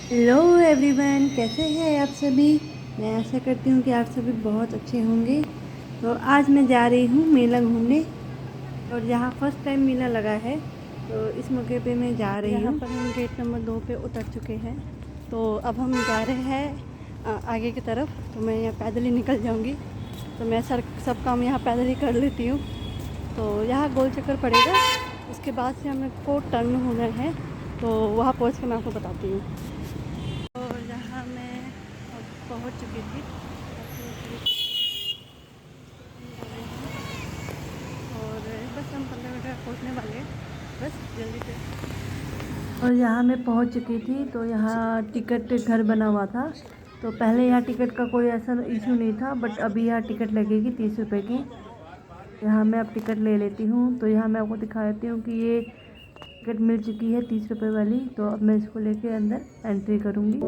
Hello everyone, कैसे हैं आप सभी। मैं आशा करती हूँ कि आप सभी बहुत अच्छे होंगे। तो आज मैं जा रही हूँ मेला घूमने, और यहाँ फर्स्ट टाइम मेला लगा है, तो इस मौके पे मैं जा रही हूँ। यहाँ पर हम गेट नंबर 2 पे उतर चुके हैं, तो अब हम जा रहे हैं आगे की तरफ। तो मैं यहाँ पैदल ही निकल जाऊँगी, तो मैं सब काम यहाँ पैदल ही कर लेती हूँ। तो यहाँ गोल चक्कर पड़ेगा, उसके बाद से हमें को टर्न होना है, तो वहाँ पहुँच के मैं आपको बताती हूँ। और यहाँ मैं पहुँच चुकी थी, और बस हम 15 मिनट में पहुँचने वाले हैं, बस जल्दी से। और यहाँ मैं पहुँच चुकी थी, तो यहाँ टिकट घर बना हुआ था। तो पहले यहाँ टिकट का कोई ऐसा इशू नहीं था, बट अभी यहाँ टिकट लगेगी 30 रुपये की। यहाँ मैं अब टिकट ले लेती हूँ। तो यहाँ मैं आपको दिखा देती हूँ कि ये टिकट मिल चुकी है 30 रुपये वाली। तो अब मैं इसको लेके अंदर एंट्री करूँगी।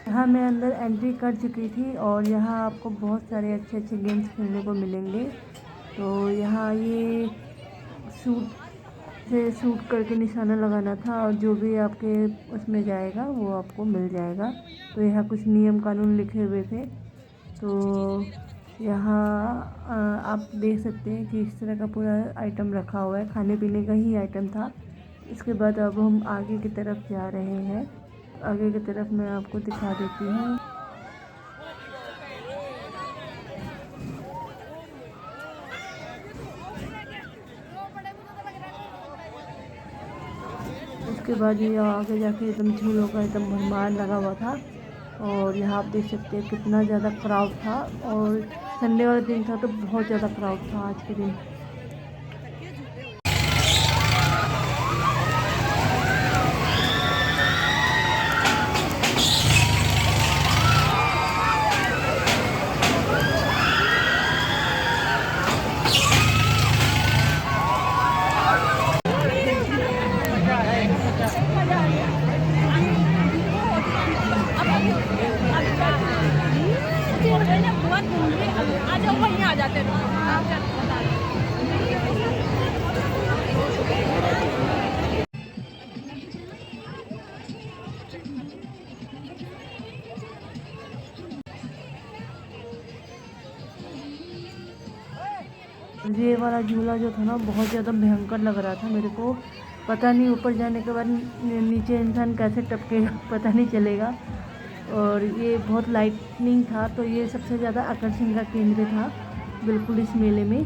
यहाँ मैं अंदर एंट्री कर चुकी थी, और यहाँ आपको बहुत सारे अच्छे अच्छे गेम्स खेलने को मिलेंगे। तो यहाँ ये शूट करके निशाना लगाना था, और जो भी आपके उसमें जाएगा वो आपको मिल जाएगा। तो यहाँ कुछ नियम कानून लिखे हुए थे। तो यहाँ आप देख सकते हैं कि इस तरह का पूरा आइटम रखा हुआ है, खाने पीने का ही आइटम था। इसके बाद अब हम आगे की तरफ जा रहे हैं। आगे की तरफ मैं आपको दिखा देती हूँ। उसके बाद ये आगे जाके एकदम झूलों का एकदम भरमार लगा हुआ था। और यहाँ आप देख सकते हैं कितना ज़्यादा क्राउड था, और संडे वाला दिन था तो बहुत ज़्यादा क्राउड था आज के दिन। आ जाते ये वाला झूला जो था ना, बहुत ज़्यादा भयंकर लग रहा था मेरे को। पता नहीं ऊपर जाने के बाद नीचे इंसान कैसे टपकेगा पता नहीं चलेगा। और ये बहुत लाइटनिंग था, तो ये सबसे ज़्यादा आकर्षण का केंद्र था बिल्कुल इस मेले में।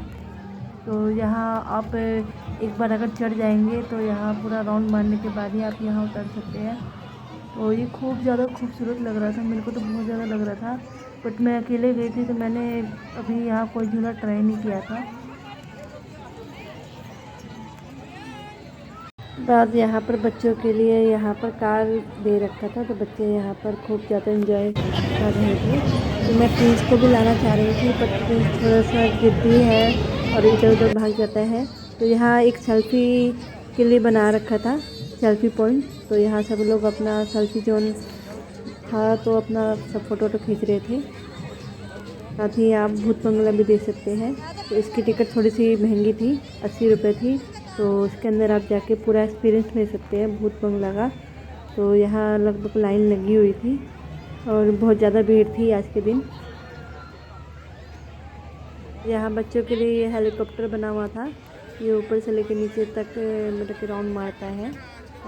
तो यहाँ आप एक बार अगर चढ़ जाएंगे तो यहाँ पूरा राउंड मारने के बाद ही आप यहाँ उतर सकते हैं। तो ये खूब ज़्यादा खूबसूरत लग रहा था, मेरे को तो बहुत ज़्यादा लग रहा था। बट मैं अकेले गई थी, तो मैंने अभी यहाँ कोई झूला ट्राई नहीं किया था। बाद यहाँ पर बच्चों के लिए यहाँ पर कार दे रखा था, तो बच्चे यहाँ पर खूब ज़्यादा एंजॉय कर रहे थे। तो मैं प्रिंस को भी लाना चाह रही थी, बट प्रिंस थोड़ा सा ज़िद्दी है और इधर उधर भाग जाता है। तो यहाँ एक सेल्फ़ी के लिए बना रखा था, सेल्फ़ी पॉइंट। तो यहाँ सब लोग अपना सेल्फ़ी जोन था, तो अपना सब फ़ोटो खींच रहे थे। साथ ही आप भूत बंगला भी देख सकते हैं। तो इसकी टिकट थोड़ी सी महंगी थी, 80 रुपये थी। तो उसके अंदर आप जाके पूरा एक्सपीरियंस ले सकते हैं भूत बंगला का। तो यहाँ लगभग लाइन लगी हुई थी, और बहुत ज़्यादा भीड़ थी आज के दिन। यहाँ बच्चों के लिए ये हेलीकॉप्टर बना हुआ था, ये ऊपर से लेकर नीचे तक मतलब कि राउंड मारता है।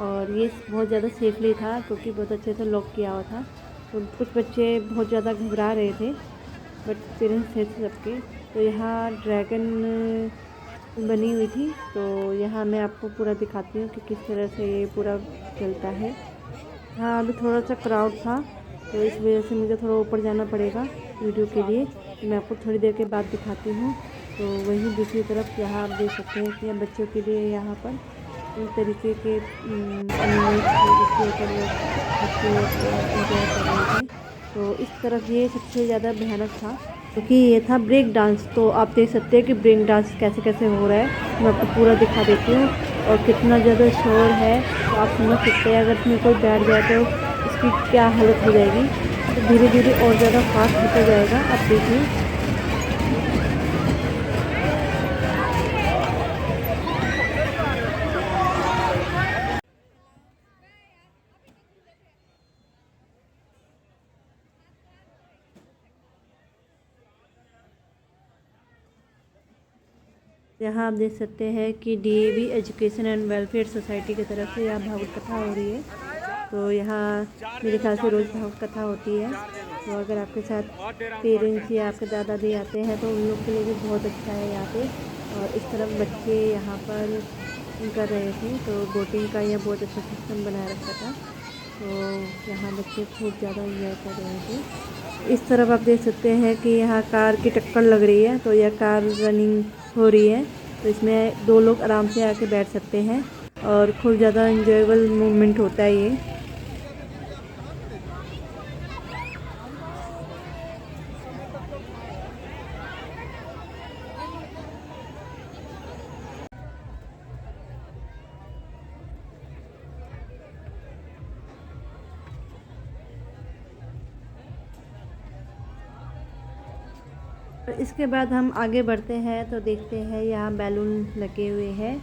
और ये बहुत ज़्यादा सेफली था, क्योंकि बहुत अच्छे से लॉक किया हुआ था। तो कुछ बच्चे बहुत ज़्यादा घबरा रहे थे, बट पेरेंट्स थे सबके। तो यहाँ ड्रैगन बनी हुई थी। तो यहाँ मैं आपको पूरा दिखाती हूँ कि किस तरह से ये पूरा चलता है। हाँ, अभी थोड़ा सा क्राउड था, तो इस वजह से मुझे थोड़ा ऊपर जाना पड़ेगा वीडियो के लिए। मैं आपको थोड़ी देर के बाद दिखाती हूँ। तो वहीं दूसरी तरफ यहाँ आप देख सकते हैं कि बच्चों के लिए यहाँ पर इन तरीके के एनिमल्स थे जिसके ऊपर लोग बच्चे एंजॉय कर रहे थे। तो इस तरफ ये सबसे ज़्यादा भयानक था क्योंकि ये था ब्रेक डांस। तो आप देख सकते हैं कि ब्रेक डांस कैसे कैसे हो रहा है। मैं आपको पूरा दिखा देती हूँ और कितना ज़्यादा शोर है। तो आप समझ सकते हैं अगर इसमें कोई बैठ जाए तो इसकी क्या हालत हो जाएगी। तो धीरे धीरे और ज़्यादा फास्ट होता जाएगा। आप देखिए यहाँ आप देख सकते हैं कि DAV education and welfare society की तरफ से यहाँ भागवत कथा हो रही है। तो यहाँ मेरे ख्याल से रोज़ भागवत कथा होती है। तो अगर आपके साथ पेरेंट्स या आपके दादा दादी आते हैं तो उन लोग के लिए भी बहुत अच्छा है यहाँ पे। और इस तरफ बच्चे यहाँ पर कर रहे थे। तो बोटिंग का यह बहुत अच्छा सिस्टम बना रखा था। तो यहाँ बच्चे खूब ज़्यादा इंजॉय कर रहे थे। इस तरफ आप देख सकते हैं कि यहाँ कार की टक्कर लग रही है। तो यह कार रनिंग हो रही है। तो इसमें दो लोग आराम से आके बैठ सकते हैं और खूब ज़्यादा इंजॉयबल मोमेंट होता है ये। इसके बाद हम आगे बढ़ते हैं तो देखते हैं यहाँ बैलून लगे हुए हैं।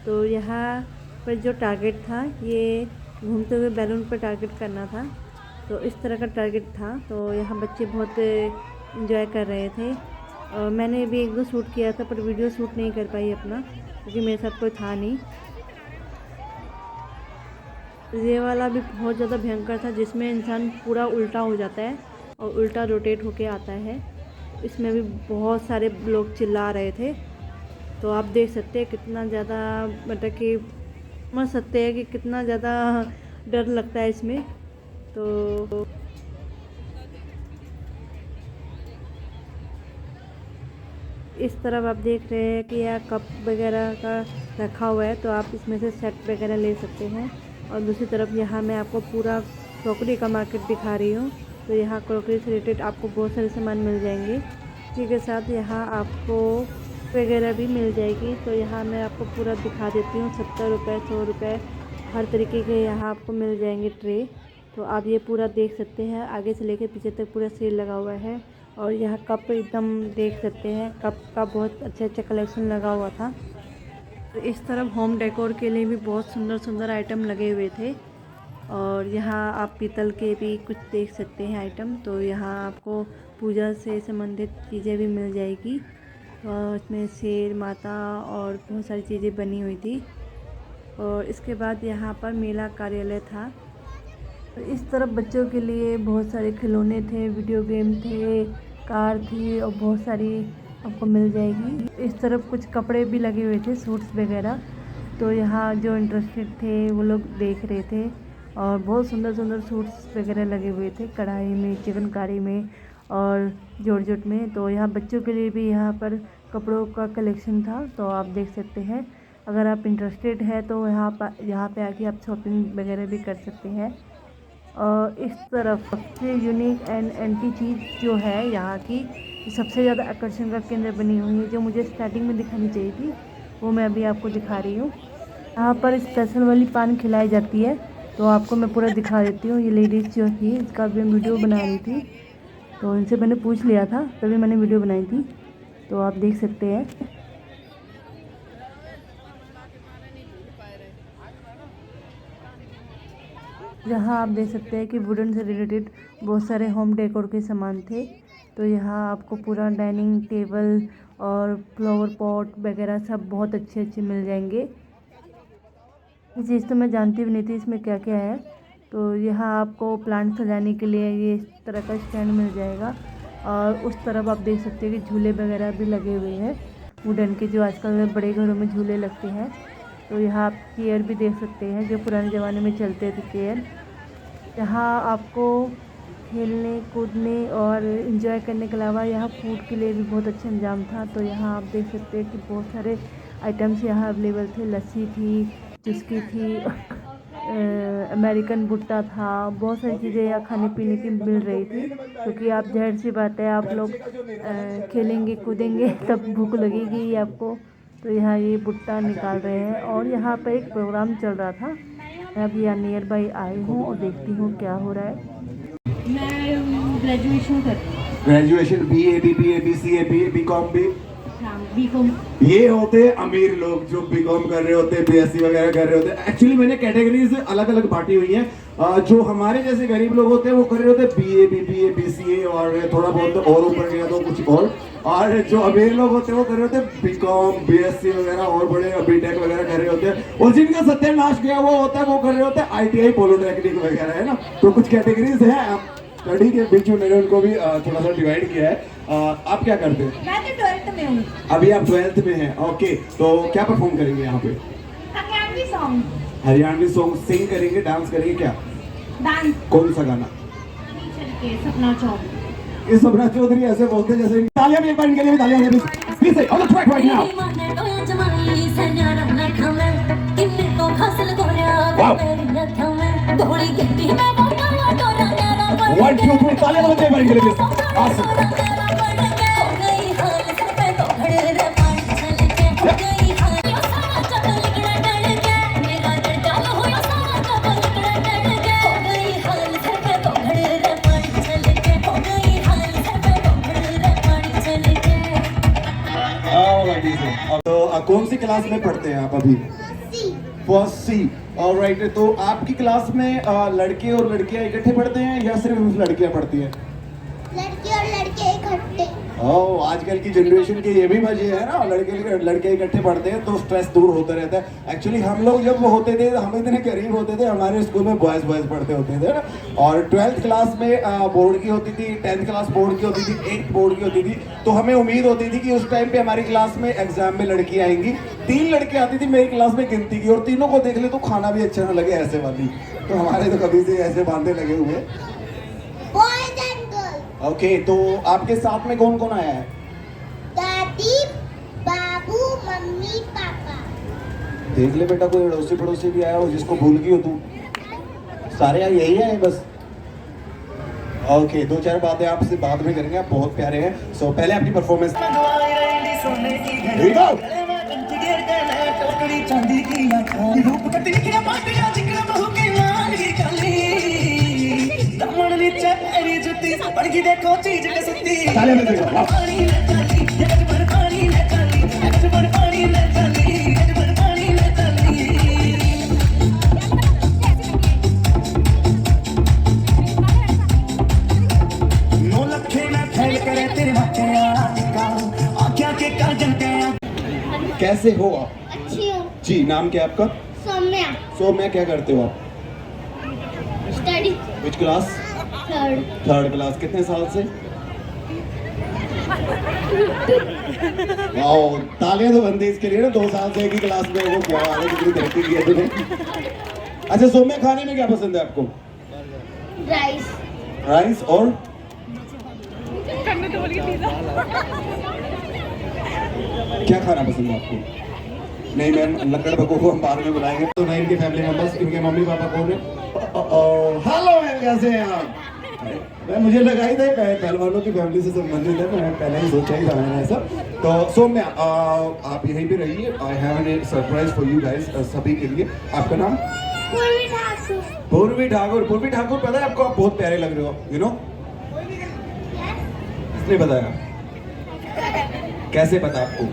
तो यहाँ पर जो टारगेट था ये घूमते हुए बैलून पर टारगेट करना था। तो इस तरह का टारगेट था। तो यहाँ बच्चे बहुत इंजॉय कर रहे थे और मैंने भी एक दो शूट किया था पर वीडियो शूट नहीं कर पाई अपना क्योंकि मेरे साथ कोई था नहीं। ये वाला भी बहुत ज़्यादा भयंकर था जिसमें इंसान पूरा उल्टा हो जाता है और उल्टा रोटेट होके आता है। इसमें भी बहुत सारे लोग चिल्ला रहे थे। तो आप देख सकते हैं कितना ज़्यादा मतलब कि समझ सकते हैं कि कितना ज़्यादा डर लगता है इसमें। तो इस तरफ आप देख रहे हैं कि यह कप वगैरह का रखा हुआ है। तो आप इसमें से सेट वगैरह ले सकते हैं। और दूसरी तरफ यहाँ मैं आपको पूरा क्रॉकरी का मार्केट दिखा रही हूँ। तो यहाँ क्रॉकरी से रिलेटेड आपको बहुत सारे सामान मिल जाएंगे। इसी के साथ यहाँ आपको वगैरह भी मिल जाएगी। तो यहाँ मैं आपको पूरा दिखा देती हूँ। 70 रुपये 100 रुपये हर तरीके के यहाँ आपको मिल जाएंगे ट्रे। तो आप ये पूरा देख सकते हैं आगे से लेकर पीछे तक पूरा सेल लगा हुआ है। और यहाँ कप एकदम देख सकते हैं कप का बहुत अच्छा कलेक्शन लगा हुआ था। तो इस तरफ होम डेकोर के लिए भी बहुत सुंदर सुंदर आइटम लगे हुए थे। और यहाँ आप पीतल के भी कुछ देख सकते हैं आइटम। तो यहाँ आपको पूजा से संबंधित चीज़ें भी मिल जाएगी। और इसमें शेर माता और बहुत सारी चीज़ें बनी हुई थी। और इसके बाद यहाँ पर मेला कार्यालय था। तो इस तरफ बच्चों के लिए बहुत सारे खिलौने थे, वीडियो गेम थे, कार थी और बहुत सारी आपको मिल जाएगी। इस तरफ कुछ कपड़े भी लगे हुए थे, सूट्स वगैरह। तो यहाँ जो इंटरेस्टेड थे वो लोग देख रहे थे और बहुत सुंदर सुंदर सूट्स वगैरह लगे हुए थे कढ़ाई में, चिकनकारी में और जॉर्जेट में। तो यहाँ बच्चों के लिए भी यहाँ पर कपड़ों का कलेक्शन था। तो आप देख सकते हैं अगर आप इंटरेस्टेड हैं तो यहाँ पे आके आप शॉपिंग वगैरह भी कर सकते हैं। और इस तरफ सबसे यूनिक एंड एंटी चीज़ जो है यहाँ की सबसे ज़्यादा आकर्षण का केंद्र बनी हुई है, जो मुझे स्टार्टिंग में दिखानी चाहिए थी वो मैं अभी आपको दिखा रही हूँ। यहाँ पर स्पेशल वाली पान खिलाई जाती है। तो आपको मैं पूरा दिखा देती हूँ। ये लेडीज़ जो थी इसका भी वीडियो बना रही थी। तो इनसे मैंने पूछ लिया था तभी मैंने वीडियो बनाई थी। तो आप देख सकते हैं यहाँ आप देख सकते हैं कि वुडन से रिलेटेड बहुत सारे होम डेकोर के सामान थे। तो यहाँ आपको पूरा डाइनिंग टेबल और फ्लावर पॉट वगैरह सब बहुत अच्छे अच्छे मिल जाएंगे। ये चीज़ तो मैं जानती भी नहीं थी इसमें क्या क्या है। तो यहाँ आपको प्लांट सजाने के लिए ये इस तरह का स्टैंड मिल जाएगा। और उस तरफ आप देख सकते हैं कि झूले वगैरह भी लगे हुए हैं वुडन के, जो आजकल बड़े घरों में झूले लगते हैं। तो यहाँ आप चेयर भी देख सकते हैं जो पुराने ज़माने में चलते थे चेयर। यहाँ आपको खेलने कूदने और इन्जॉय करने के अलावा यहाँ फूड के लिए भी बहुत अच्छा इंतजाम था। तो यहाँ आप देख सकते हैं कि बहुत सारे आइटम्स यहाँ अवेलेबल थे। लस्सी थी, चुस्की थी, अमेरिकन भुट्टा था, बहुत सारी चीज़ें यहाँ खाने पीने की मिल रही थी। क्योंकि आप ज़ाहिर सी बात है, आप लोग खेलेंगे कूदेंगे तब भूख लगेगी ही आपको। तो यहाँ ये भुट्टा निकाल रहे हैं और यहाँ पर एक प्रोग्राम चल रहा था। मैं अभी यहाँ नियर बाई आई हूँ और देखती हूँ क्या हो रहा है। मैं ग्रेजुएशन कर रही हूँ। Graduation BA, BBA, BCA, BCom भी। बीकॉम। ये होते अमीर लोग जो बीकॉम कर रहे होते हैं, BSc वगैरह कर रहे होते हैं। एक्चुअली मैंने कैटेगरीज अलग अलग बांटी हुई हैं। जो हमारे जैसे गरीब लोग होते हैं वो कर रहे होते हैं BA, BBA, BCA और थोड़ा बहुत और ऊपर गया तो कुछ और जो अमीर लोग होते हैं वो कर रहे होते हैं बीकॉम, BSc वगैरह और बड़े BTech वगैरह कर रहे होते हैं। और जिनका सत्यानाश किया हुआ होता है वो कर रहे होते हैं ITI, पॉलिटेक्निक वगैरह, है ना। तो कुछ कैटेगरीज हैं स्टडी के बीच में मैंने उनको भी थोड़ा सा डिवाइड किया है। आप क्या करते हैं? मैं तो 12th में हूँ। अभी आप 12th में हैं, ओके। तो क्या परफॉर्म करेंगे यहाँ पे? हरियाणवी सॉन्ग। हरियाणवी सॉन्ग सिंग करेंगे, डांस करेंगे, क्या डांस? कौन सा गाना? सपना चौधरी। ये सपना चौधरी ऐसे बोलते हैं जैसे। तालियां भी एक बार इनके लिए भी तालियां दे दीजिए। प्लीज से on the track right now. One, two, three, तालियां बजाइए एक बार इनके लिए प्लीज। awesome। तो कौन सी क्लास में पढ़ते हैं आप अभी? First C। ऑलराइट। तो आपकी क्लास में लड़के और लड़कियां इकट्ठे पढ़ते हैं या सिर्फ लड़कियां पढ़ती हैं? लड़के और लड़के इकट्ठे। ओह, आजकल की जनरेशन के ये भी मजे है ना, लड़के इकट्ठे पढ़ते हैं तो स्ट्रेस दूर होता रहता है। एक्चुअली हम लोग जब होते थे, हम इतने करीब होते थे, हमारे स्कूल में बॉयज पढ़ते होते थे ना। और 12th क्लास में बोर्ड की होती थी, 10th क्लास बोर्ड की होती थी, 8th बोर्ड की होती थी। तो हमें उम्मीद होती थी कि उस टाइम पे हमारी क्लास में एग्जाम में लड़की आएंगी। 3 लड़की आती थी मेरी क्लास में गिनती की, और तीनों को देख ले तो खाना भी अच्छा ना लगे, ऐसे वाली। तो हमारे तो कभी से ऐसे बांधे लगे हुए। ओके, तो आपके साथ में कौन कौन आया है? दादी, बाबू, मम्मी, पापा। देख ले बेटा, कोई अड़ोसी पड़ोसी भी आया हो जिसको भूल गई हो तू। सारे यही है बस। ओके, 2-4 बातें आपसे बाद में करेंगे, आप बहुत प्यारे हैं। सो पहले अपनी परफॉर्मेंस। देखो चीज कैसे हो आप? अच्छी हूँ जी। नाम क्या है आपका? सौम्या। सौम्या, क्या करते हो आप? Study. Which class? Third class. कितने साल से? वाओ, तालियां तो बनती इसके लिए ना। 2 साल से एक ही क्लास में। वो क्या है, कितनी तरक्की की है तूने। अच्छा सौम्या, खाने में क्या पसंद है आपको? राइस। राइस और क्या खाना पसंद है आपको? नहीं मैम, लकड़ बको को हम बाद में बुलाएंगे। तो नहीं, इनके फैमिली मेंबर्स, इनके मम्मी पापा कौन है? हेलो मैम, कैसे हैं आप? मैं मुझे लगा ही था पहलवानों की फैमिली से संबंधित है, मैं पहले ही सोचा ही था मैंने ऐसा। तो सौम्या, आप यहीं पे रहिए। I have a surprise for you guys, सभी के लिए। आपका नाम? पूर्वी ठाकुर। पूर्वी ठाकुर। पूर्वी ठाकुर, पता है आपको, आप बहुत प्यारे लग रहे हो, यू नो। किसने बताया? कैसे पता आपको?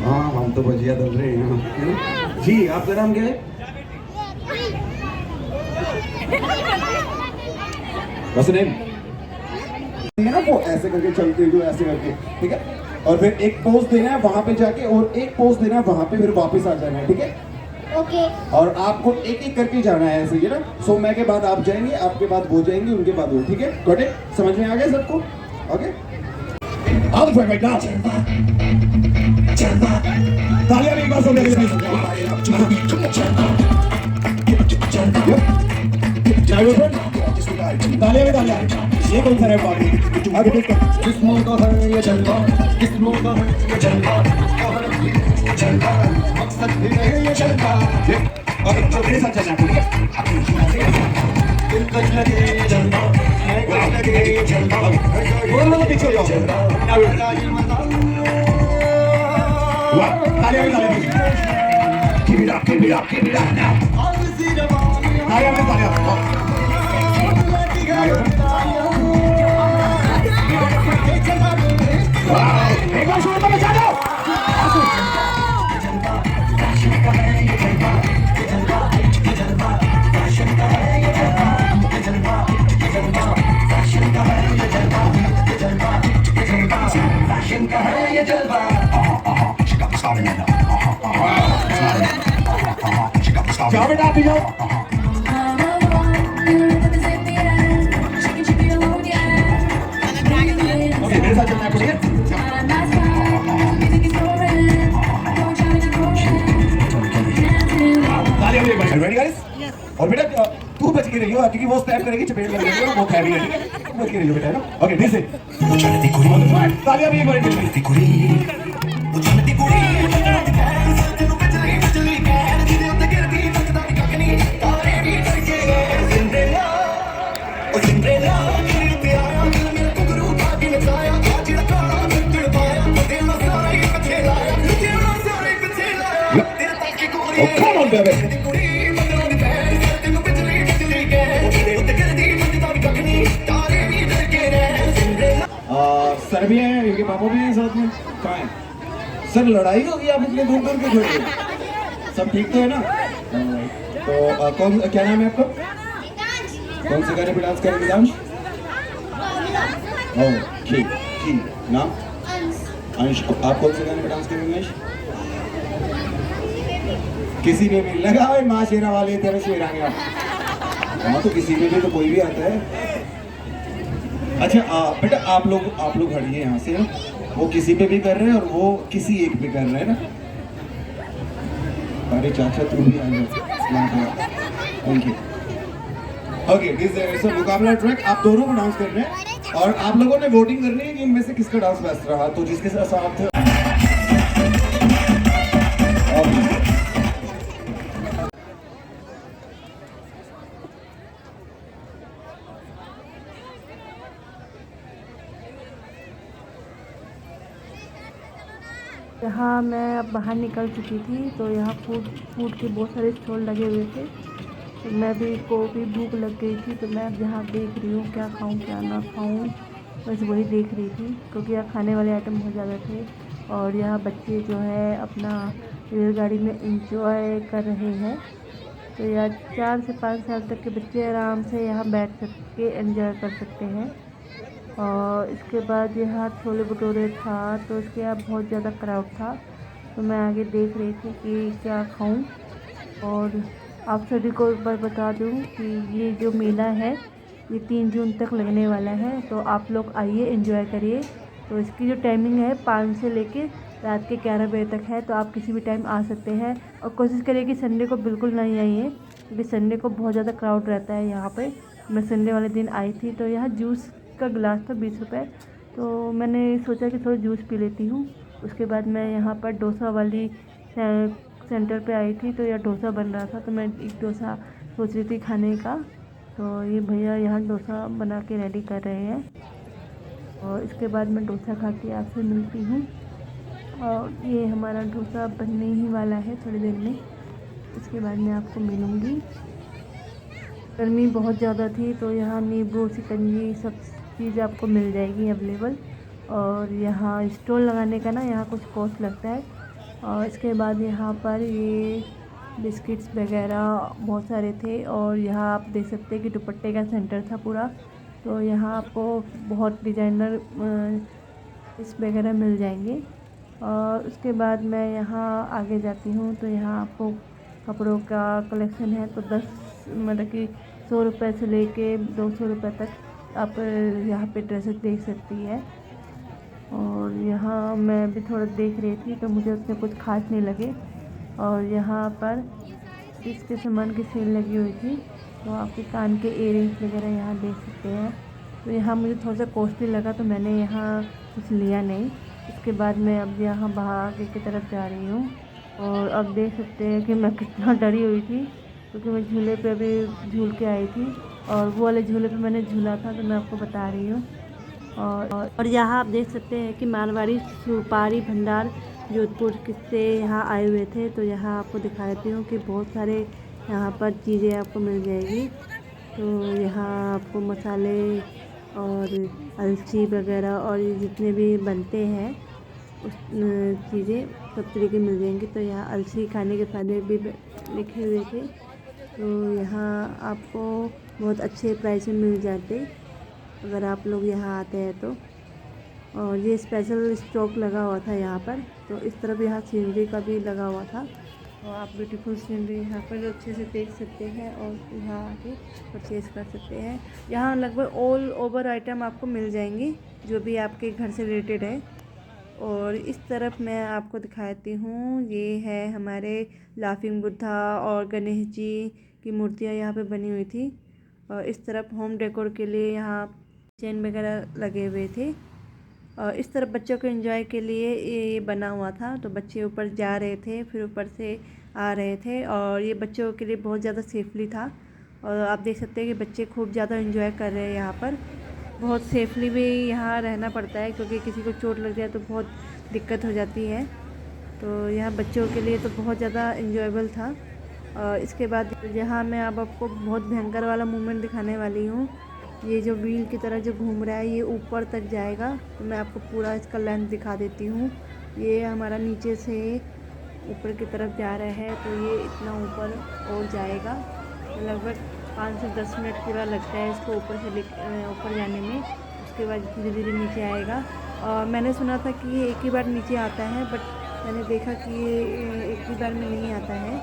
हाँ, हम तो भजिया तल रहे हैं जी। आपका नाम क्या है? बस नेम ना, वो ऐसे करके चलते जो ऐसे करके, ठीक है। और फिर एक पोज देना है वहां पे जाके, और एक पोज देना है वहां पे, फिर वापस आ जाना है, ठीक है। ओके। और आपको एक एक करके जाना है ऐसे, ये ना। सो मैं के बाद आप जाएंगे, आपके बाद वो जाएंगे, उनके बाद वो, ठीक है। Got it? समझ में आ गया सबको? Okay. All the way right now. तालियां एक बार सुन ले। Shall we open? तालियां में तालियां। ये कौन सा रैप बाकी? आगे देखते हैं। जिस्मों का है ये जलवा, जिस्मों का है ये जलवा, जलवा, मकसद भी है ये जलवा। और तो मेरे साथ चलना ठीक है? दिलकश लगे ये जलवा, दिलकश लगे ये जलवा। बोल लो पीछे जाओ। वाह, तालियां में तालियां। Keep it up, keep it up, keep it up now. तालियां में तालियां। एक बार शोर बचा दो। जाओ बेटा आप भी जाओ। ओके मेरे साथ चलना है ठीक है? Ready guys? और बेटा तू बच के रहियो क्योंकि वो स्टैप करेगी चपेट लग जाएगी वो खाएगी ठीक है? बच के रहियो बेटा ना। Okay this it. तालियां भी एक बार चलती कुड़ी। वो चलती कुड़ी। Oh come on baby. Sir भी हैं इनके पापा भी हैं साथ में कहाँ हैं सर लड़ाई होगी आप इतने दूर दूर के छोड़ के सब ठीक तो है ना तो कौन क्या नाम है आपका कौन से गाने पे डांस करेंगे डांस ओह ठीक ठीक नाम अंश आप कौन से गाने पे डांस करेंगे अंश किसी में भी लगा है माँ शेरा वाले तेरे शेर आ गया हाँ तो किसी में भी तो कोई भी आता है अच्छा बेटा आप लोग हटिए यहाँ से वो किसी पे भी कर रहे हैं और वो किसी एक पे कर रहे हैं ना अरे चाचा तू भी आ जा thank you okay this is a मुकाबला ट्रैक आप दोनों को डांस कर रहे हैं और आप लोगों ने वोटिंग करनी है कि इनमें से किसका डांस बेस्ट रहा तो जिसके साथ यहाँ मैं अब बाहर निकल चुकी थी तो यहाँ फूड के बहुत सारे स्टॉल लगे हुए थे तो मैं को भी भूख लग गई थी तो मैं अब यहाँ देख रही हूँ क्या खाऊँ क्या ना खाऊँ बस वही देख रही थी क्योंकि यहाँ खाने वाले आइटम बहुत ज़्यादा थे और यहाँ बच्चे जो है अपना रेलगाड़ी में इंजॉय कर रहे हैं तो यहाँ 4 से 5 साल तक के बच्चे आराम से यहाँ बैठ के एंजॉय कर सकते हैं और इसके बाद यहाँ छोले भटूरे था तो इसके यहाँ बहुत ज़्यादा क्राउड था तो मैं आगे देख रही थी कि क्या खाऊं और आप सभी को एक बार बता दूं कि ये जो मेला है ये 3 जून तक लगने वाला है तो आप लोग आइए एंजॉय करिए तो इसकी जो टाइमिंग है 5 से लेके रात के 11 बजे तक है तो आप किसी भी टाइम आ सकते हैं और कोशिश करिए कि संडे को बिल्कुल नहीं आइए क्योंकि संडे को बहुत ज़्यादा क्राउड रहता है यहाँ पे मैं संडे वाले दिन आई थी तो यहाँ जूस का गिलास था 20 रुपये तो मैंने सोचा कि थोड़ा जूस पी लेती हूँ उसके बाद मैं यहाँ पर डोसा वाली सेंटर पे आई थी तो यह डोसा बन रहा था तो मैं एक डोसा सोच रही थी खाने का तो ये भैया यहाँ डोसा बना के रेडी कर रहे हैं और इसके बाद मैं डोसा खा के आपसे मिलती हूँ और ये हमारा डोसा बनने ही वाला है थोड़ी देर में इसके बाद मैं आपको मिलूँगी गर्मी बहुत ज़्यादा थी तो यहाँ नींबू शिकंजी सब चीज़ आपको मिल जाएगी अवेलेबल और यहाँ स्टॉल लगाने का ना यहाँ कुछ कॉस्ट लगता है और इसके बाद यहाँ पर ये बिस्किट्स वगैरह बहुत सारे थे और यहाँ आप देख सकते हैं कि दुपट्टे का सेंटर था पूरा तो यहाँ आपको बहुत डिज़ाइनर इस वगैरह मिल जाएंगे और उसके बाद मैं यहाँ आगे जाती हूँ तो यहाँ आपको कपड़ों का कलेक्शन है तो 10 मतलब कि 100 रुपये से लेके 200 रुपये तक आप यहाँ पे ड्रेसेस देख सकती है और यहाँ मैं भी थोड़ा देख रही थी तो मुझे उसमें कुछ खास नहीं लगे और यहाँ पर इसके सामान की सेल लगी हुई थी तो आपके कान के इयरिंग्स वगैरह यहाँ देख सकते हैं। तो यहाँ मुझे थोड़ा सा कॉस्टली लगा तो मैंने यहाँ कुछ लिया नहीं। इसके बाद मैं अब यहाँ बाहर आगे की तरफ जा रही हूँ और अब देख सकते हैं कि मैं कितना डरी हुई थी, क्योंकि मैं झूले पे अभी झूल के आई थी और वो वाले झूले पे मैंने झूला था, तो मैं आपको बता रही हूँ। और यहाँ आप देख सकते हैं कि मारवाड़ी सुपारी भंडार जोधपुर से यहाँ आए हुए थे। तो यहाँ आपको दिखा देती हूँ कि बहुत सारे यहाँ पर चीज़ें आपको मिल जाएगी। तो यहाँ आपको मसाले और अलसी वगैरह और ये जितने भी बनते हैं उस चीज़ें सब तरह की मिल जाएंगी। तो यहाँ अलसी खाने के फ़ायदे भी लिखे हुए थे। तो यहाँ आपको बहुत अच्छे प्राइस में मिल जाते अगर आप लोग यहाँ आते हैं तो। और ये स्पेशल स्टॉक लगा हुआ था यहाँ पर। तो इस तरफ यहाँ सीनरी का भी लगा हुआ था और आप ब्यूटीफुल सीनरी यहाँ पर अच्छे से देख सकते हैं और यहाँ आके परचेज़ कर सकते हैं। यहाँ लगभग ऑल ओवर आइटम आपको मिल जाएंगी जो भी आपके घर से रिलेटेड है। और इस तरफ मैं आपको दिखाती हूँ, ये है हमारे लाफिंग बुद्धा और गणेश जी की मूर्तियाँ यहाँ पे बनी हुई थी। और इस तरफ होम डेकोर के लिए यहाँ चेन वगैरह लगे हुए थे। और इस तरफ बच्चों को एंजॉय के लिए ये बना हुआ था। तो बच्चे ऊपर जा रहे थे, फिर ऊपर से आ रहे थे और ये बच्चों के लिए बहुत ज़्यादा सेफली था। और आप देख सकते हैं कि बच्चे खूब ज़्यादा एंजॉय कर रहे हैं यहाँ पर। बहुत सेफली भी यहाँ रहना पड़ता है, क्योंकि किसी को चोट लग जाए तो बहुत दिक्कत हो जाती है। तो यहाँ बच्चों के लिए तो बहुत ज़्यादा इंजॉयबल था। और इसके बाद यहाँ मैं अब आपको बहुत भयंकर वाला मूवमेंट दिखाने वाली हूँ। ये जो व्हील की तरह जो घूम रहा है ये ऊपर तक जाएगा। तो मैं आपको पूरा इसका लेंथ दिखा देती हूँ। ये हमारा नीचे से ऊपर की तरफ जा रहा है, तो ये इतना ऊपर और जाएगा। लगभग 5 से 10 मिनट पूरा लगता है इसको ऊपर जाने में। उसके बाद धीरे धीरे नीचे आएगा। और मैंने सुना था कि ये एक ही बार नीचे आता है, बट मैंने देखा कि ये एक ही बार में नहीं आता है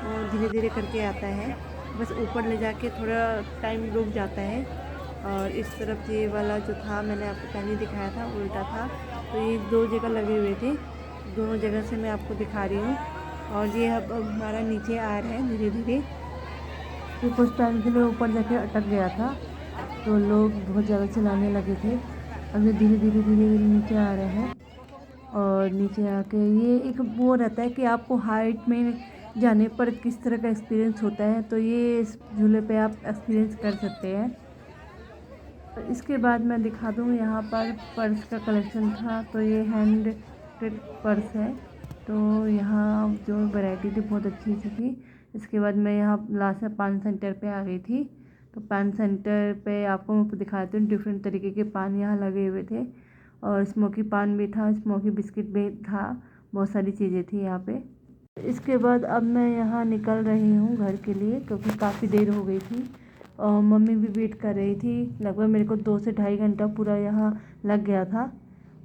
और धीरे धीरे करके आता है। बस ऊपर ले जाके थोड़ा टाइम रुक जाता है। और इस तरफ ये वाला जो था मैंने आपको पहले दिखाया था उल्टा था। तो ये 2 जगह लगे हुए थे, दोनों जगह से मैं आपको दिखा रही हूँ। और ये अब हमारा नीचे आ रहा है धीरे धीरे। तो कुछ टाइम के लिए ऊपर जाके अटक गया था, तो लोग बहुत ज़्यादा चिल्लाने लगे थे। अब ये धीरे धीरे नीचे आ रहे हैं। और नीचे आके ये एक वो रहता है कि आपको हाइट में जाने पर किस तरह का एक्सपीरियंस होता है, तो ये इस झूले पे आप एक्सपीरियंस कर सकते हैं। इसके बाद मैं दिखा दूँ, यहाँ पर पर्स का कलेक्शन था। तो ये हैंड पर्स है। तो यहाँ जो वैरायटी थी बहुत अच्छी थी। इसके बाद मैं यहाँ लास्ट में पान सेंटर पे आ गई थी। तो पान सेंटर पे आपको मैं दिखाती हूँ, डिफरेंट तरीके के पान यहाँ लगे हुए थे और स्मोकी पान भी था, स्मोकी बिस्किट भी था, बहुत सारी चीज़ें थी यहाँ पे। इसके बाद अब मैं यहाँ निकल रही हूँ घर के लिए, क्योंकि काफ़ी देर हो गई थी और मम्मी भी वेट कर रही थी। लगभग मेरे को 2 से ढाई घंटा पूरा यहाँ लग गया था।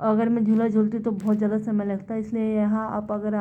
अगर मैं झूला झूलती तो बहुत ज़्यादा समय लगता है, इसलिए यहाँ आप अगर